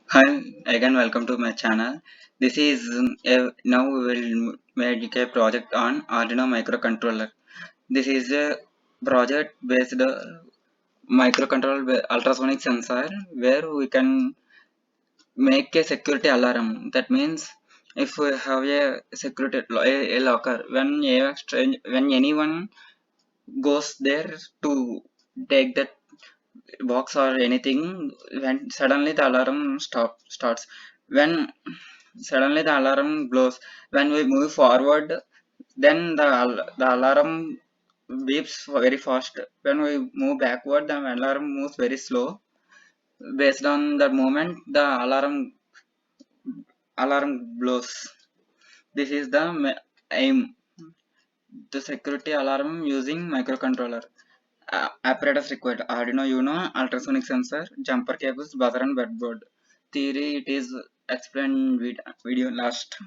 Hi, again welcome to my channel. This is now we will make a project on Arduino microcontroller. This is a project based microcontroller ultrasonic sensor where we can make a security alarm. That means if we have a a locker, when anyone goes there to take that box or anything, when suddenly the alarm starts when suddenly the alarm blows. When we move forward, then the alarm beeps very fast. When we move backward, the alarm moves very slow. Based on the moment the alarm blows, this is the aim. The security alarm using microcontroller. Apparatus required: Arduino Uno, ultrasonic sensor, jumper cables, buzzer and breadboard. Theory: it is explained video last.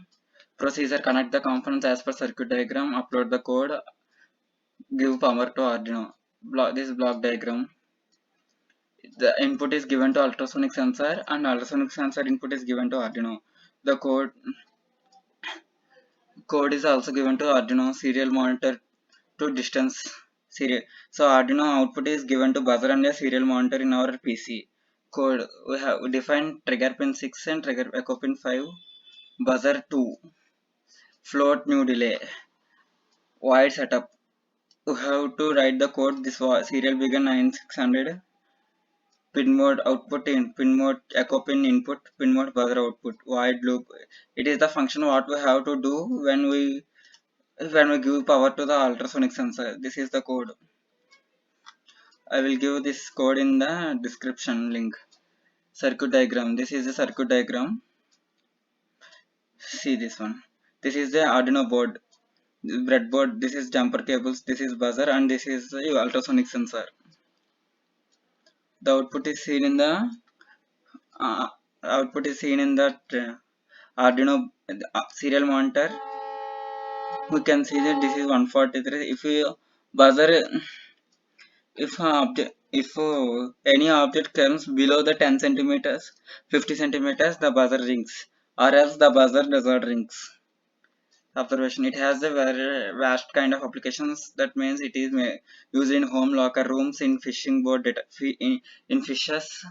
Procedure: connect the components as per circuit diagram, upload the code, give power to Arduino. This block diagram. The input is given to ultrasonic sensor and ultrasonic sensor input is given to Arduino. The code is also given to Arduino serial monitor to distance serial. So Arduino output is given to buzzer and a serial monitor in our PC. Code: we have defined trigger pin 6 and trigger echo pin 5, buzzer 2, float new delay, void setup. We have to write the code. This was serial begin 9600, pin mode output in pin mode echo pin input, pin mode buzzer output, void loop. It is the function what we have to do when we give power to the ultrasonic sensor. This is the code. I will give this code in the description link. Circuit diagram. This is the circuit diagram. See this one. This is the Arduino board. Breadboard. This is jumper cables. This is buzzer, and this is the ultrasonic sensor. The uh, output is seen in that Arduino serial monitor. We can see that this is 143. If you buzzer, if any object comes below the 10 centimeters, 50 centimeters, the buzzer rings, or else the buzzer does not rings. Observation: it has a very vast kind of applications. That means it is used in home locker rooms, in fishing boat data, in fishes.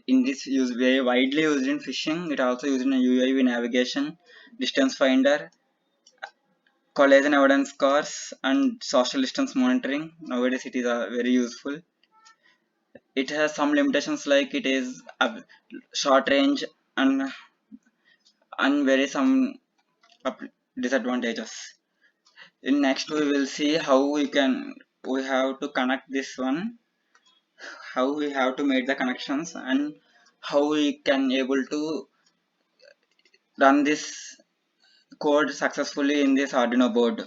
In this use very widely used in fishing. It also used in UAV navigation, distance finder, collision avoidance cars, and social distance monitoring. Nowadays it is very useful. It has some limitations like it is a short range and very some disadvantages. In next we will see how we have to connect this one, how we have to make the connections, and how we can able to run this code successfully in this Arduino board.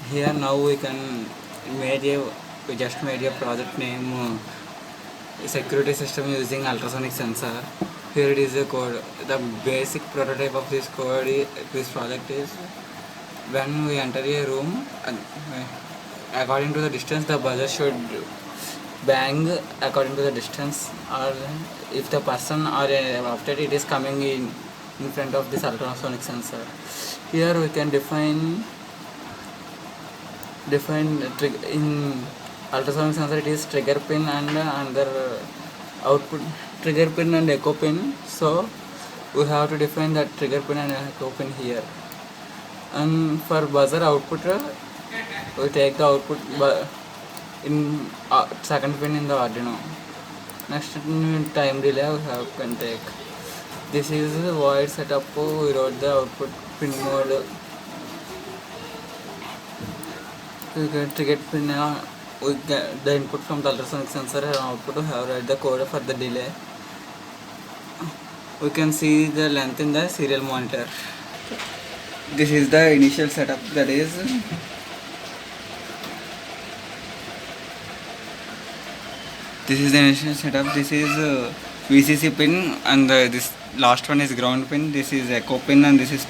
Here now we can we just made a project name security system using ultrasonic sensor. Here it is a code. The basic prototype of this project is when we enter a room, according to the distance the buzzer should bang according to the distance, or if the person or after it is coming in front of this ultrasonic sensor. Here we can define in ultrasonic sensor. It is trigger pin and another output trigger pin and echo pin. So we have to define that trigger pin and echo pin here. And for buzzer output, we take the output in second pin in the Arduino. Next, time delay we can take. This is void setup. We wrote the output pin mode. We get trigger pin. We get the input from the ultrasonic sensor and output. We have write the code for the delay. We can see the length in the serial monitor. This is the initial setup. That is, this is the initial setup. This is VCC pin, and this last one is ground pin. This is echo pin, and this is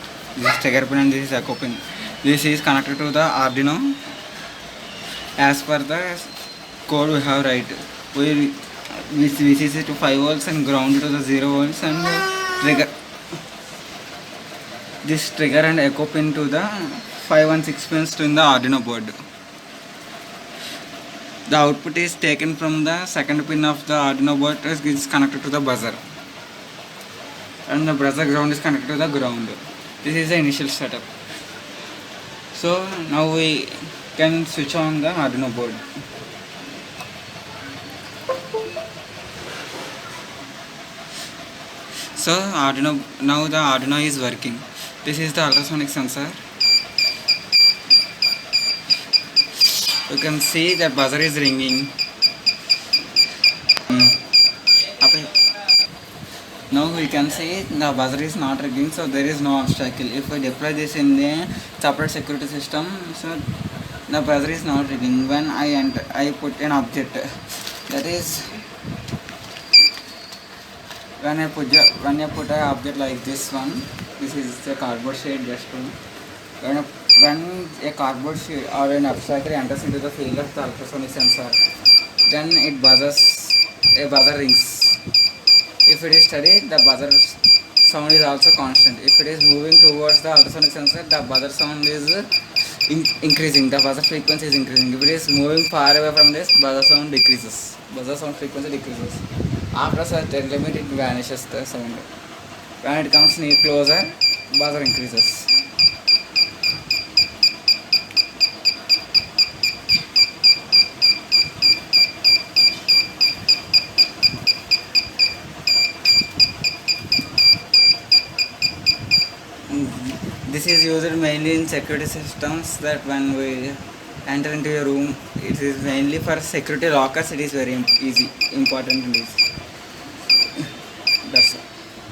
trigger pin, and this is echo pin. This is connected to the Arduino as per the code we have write. We VCC to 5 volts and ground to the 0 volts, and trigger this trigger and echo pin to the 5 and 6 pins to in the Arduino board. The output is taken from the second pin of the Arduino board, is connected to the buzzer, and the buzzer ground is connected to the ground. This is the initial setup. So now we can switch on the Arduino board. So Arduino, now the Arduino is working. This is the ultrasonic sensor. You can see that buzzer is ringing. Now we can see the buzzer is not ringing, so there is no obstacle. If I deploy this in the separate security system, so the buzzer is not ringing. When I put an object, that is when I put an object like this one. This is the cardboard sheet just when a cardboard sheet or an obstacle enters into the field of the ultrasonic sensor, then it buzzes. A buzzer rings. If it is steady, the buzzer sound is also constant. If it is moving towards the ultrasonic sensor, the buzzer sound is increasing. The buzzer frequency is increasing. If it is moving far away from this, buzzer sound decreases. Buzzer sound frequency decreases. After a certain limit, it vanishes the sound. When it comes near closer, buzzer increases. This is used mainly in security systems, that when we enter into a room, it is mainly for security lockers. It is very important in this.